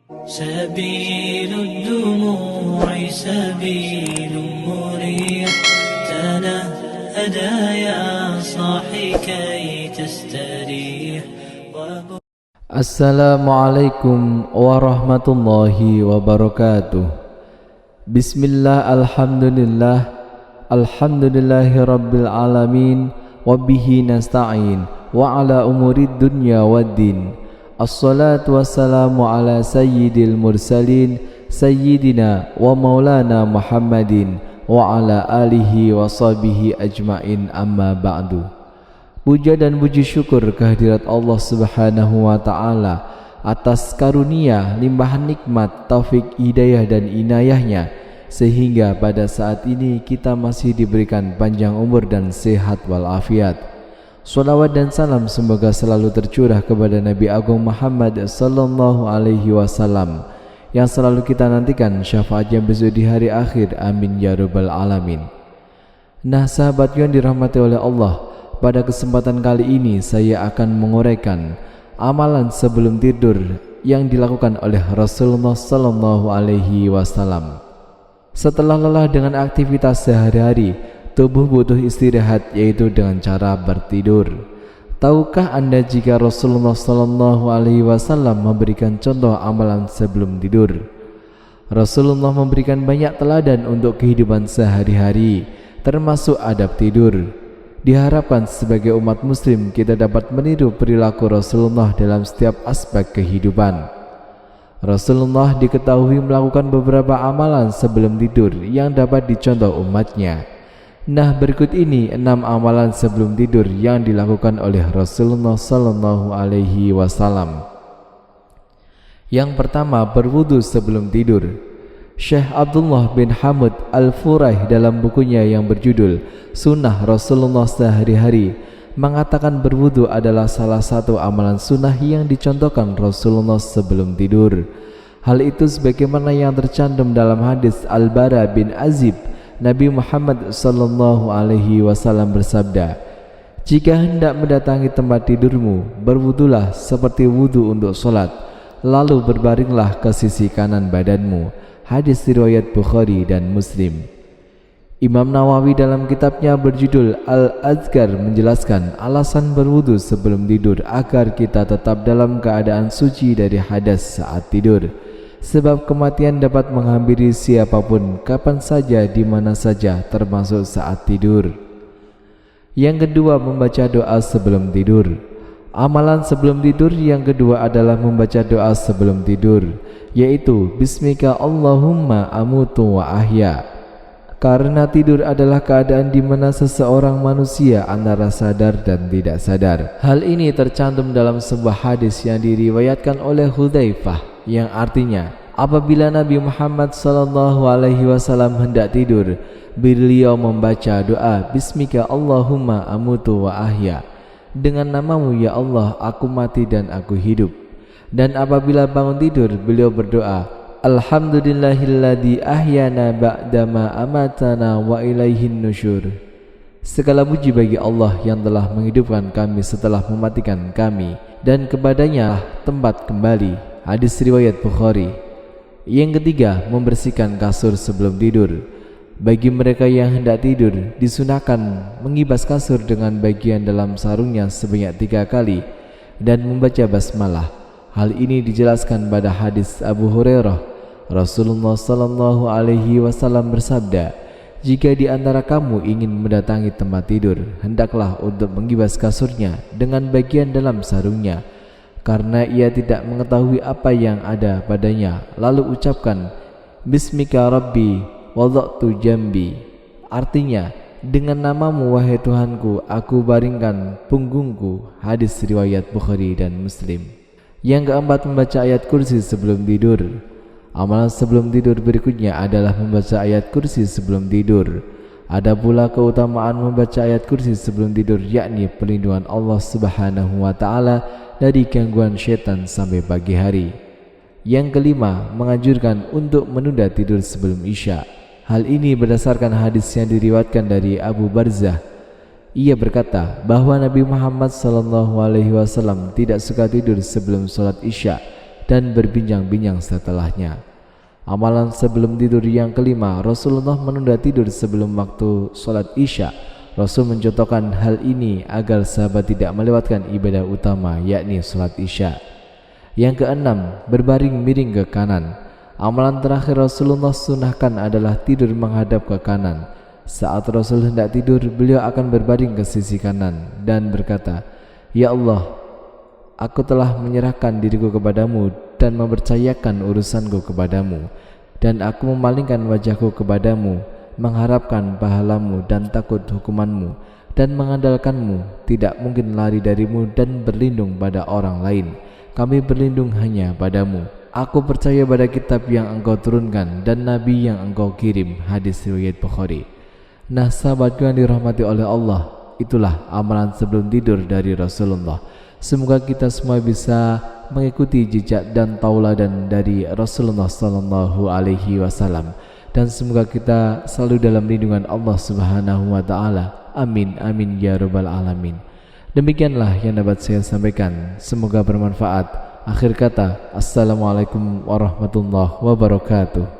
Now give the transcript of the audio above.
سبيل الدموع سبيل مريح تنهدى يا صاحي كي تستريح. Assalamualaikum warahmatullahi wabarakatuh. Bismillah, alhamdulillah, alhamdulillahi rabbil alamin, wabihi nasta'in, wa ala umurid dunya waddin. Assalatu wassalamu ala sayyidil mursalin, sayyidina wa maulana Muhammadin, wa ala alihi wa sahbihi ajma'in, amma ba'du. Puja dan puji syukur kehadirat Allah Subhanahu wa Ta'ala atas karunia, limpahan nikmat, taufik, hidayah dan inayahnya, sehingga pada saat ini kita masih diberikan panjang umur dan sehat walafiat. Salawat dan salam semoga selalu tercurah kepada Nabi Agung Muhammad sallallahu alaihi wasallam yang selalu kita nantikan syafaatnya besok di hari akhir. Amin ya rabbal alamin. Nah, sahabat yang dirahmati oleh Allah, pada kesempatan kali ini saya akan menguraikan amalan sebelum tidur yang dilakukan oleh Rasulullah sallallahu alaihi wasallam. Setelah lelah dengan aktivitas sehari-hari, tubuh butuh istirahat, yaitu dengan cara bertidur. Tahukah Anda jika Rasulullah sallallahu alaihi wasallam memberikan contoh amalan sebelum tidur? Rasulullah memberikan banyak teladan untuk kehidupan sehari-hari, termasuk adab tidur. Diharapkan sebagai umat muslim kita dapat meniru perilaku Rasulullah dalam setiap aspek kehidupan. Rasulullah diketahui melakukan beberapa amalan sebelum tidur yang dapat dicontoh umatnya. Nah, berikut ini 6 amalan sebelum tidur yang dilakukan oleh Rasulullah sallallahu alaihi wasallam. Yang pertama, berwudu sebelum tidur. Syekh Abdullah bin Hamid Al-Furaih dalam bukunya yang berjudul Sunnah Rasulullah Sehari-hari mengatakan berwudu adalah salah satu amalan sunnah yang dicontohkan Rasulullah sebelum tidur. Hal itu sebagaimana yang tercantum dalam hadis Al-Bara bin Azib. Nabi Muhammad sallallahu alaihi wasallam bersabda, "Jika hendak mendatangi tempat tidurmu, berwudulah seperti wudu untuk sholat, lalu berbaringlah ke sisi kanan badanmu." Hadis riwayat Bukhari dan Muslim. Imam Nawawi dalam kitabnya berjudul Al-Azkar menjelaskan alasan berwudu sebelum tidur agar kita tetap dalam keadaan suci dari hadas saat tidur. Sebab kematian dapat menghampiri siapapun kapan saja di mana saja, termasuk saat tidur. Yang kedua, membaca doa sebelum tidur. Amalan sebelum tidur yang kedua adalah membaca doa sebelum tidur, yaitu Bismika Allahumma amutu wa ahya. Karena tidur adalah keadaan di mana seseorang manusia antara sadar dan tidak sadar. Hal ini tercantum dalam sebuah hadis yang diriwayatkan oleh Hudzaifah yang artinya, apabila Nabi Muhammad sallallahu alaihi wasallam hendak tidur, beliau membaca doa Bismika Allahumma amutu wa ahya. Dengan namamu ya Allah aku mati dan aku hidup. Dan apabila bangun tidur, beliau berdoa Alhamdulillahilladzi ahyana ba'dama amatana wa ilaihin nusyur. Segala puji bagi Allah yang telah menghidupkan kami setelah mematikan kami, dan kepadanya tempat kembali. Hadis riwayat Bukhari. Yang ketiga, membersihkan kasur sebelum tidur. Bagi mereka yang hendak tidur, disunahkan mengibas kasur dengan bagian dalam sarungnya sebanyak 3 kali dan membaca basmalah. Hal ini dijelaskan pada hadis Abu Hurairah. Rasulullah sallallahu alaihi wasallam bersabda, "Jika di antara kamu ingin mendatangi tempat tidur, hendaklah untuk mengibas kasurnya dengan bagian dalam sarungnya, karena ia tidak mengetahui apa yang ada padanya. Lalu ucapkan, Bismika Rabbi wada'tu jambi." Artinya, dengan namamu wahai Tuhanku, aku baringkan punggungku. Hadis riwayat Bukhari dan Muslim. Yang keempat, membaca ayat kursi sebelum tidur. Amalan sebelum tidur berikutnya adalah membaca ayat kursi sebelum tidur. Ada pula keutamaan membaca ayat kursi sebelum tidur, yakni perlindungan Allah Subhanahu wa Ta'ala dari gangguan syaitan sampai pagi hari. Yang kelima, menganjurkan untuk menunda tidur sebelum Isya. Hal ini berdasarkan hadis yang diriwayatkan dari Abu Barzah. Ia berkata bahwa Nabi Muhammad SAW tidak suka tidur sebelum sholat Isya dan berbincang-bincang setelahnya. Amalan sebelum tidur yang kelima, Rasulullah menunda tidur sebelum waktu sholat Isya. Rasul mencontohkan hal ini agar sahabat tidak melewatkan ibadah utama, yakni sholat Isya. Yang keenam, berbaring miring ke kanan. Amalan terakhir Rasulullah sunahkan adalah tidur menghadap ke kanan. Saat Rasul hendak tidur, beliau akan berbaring ke sisi kanan dan berkata, "Ya Allah, aku telah menyerahkan diriku kepadamu dan mempercayakan urusanku kepadamu, dan aku memalingkan wajahku kepadamu, mengharapkan pahalamu dan takut hukumanmu, dan mengandalkanmu, tidak mungkin lari darimu dan berlindung pada orang lain. Kami berlindung hanya padamu. Aku percaya pada kitab yang engkau turunkan dan nabi yang engkau kirim." Hadis riwayat Bukhari. Nah, sahabatku yang dirahmati oleh Allah, itulah amalan sebelum tidur dari Rasulullah. Semoga kita semua bisa mengikuti jejak dan tauladan dari Rasulullah sallallahu alaihi wasallam, dan semoga kita selalu dalam lindungan Allah Subhanahu wa taala. Amin amin ya rabbal alamin. Demikianlah yang dapat saya sampaikan, semoga bermanfaat. Akhir kata, assalamualaikum warahmatullahi wabarakatuh.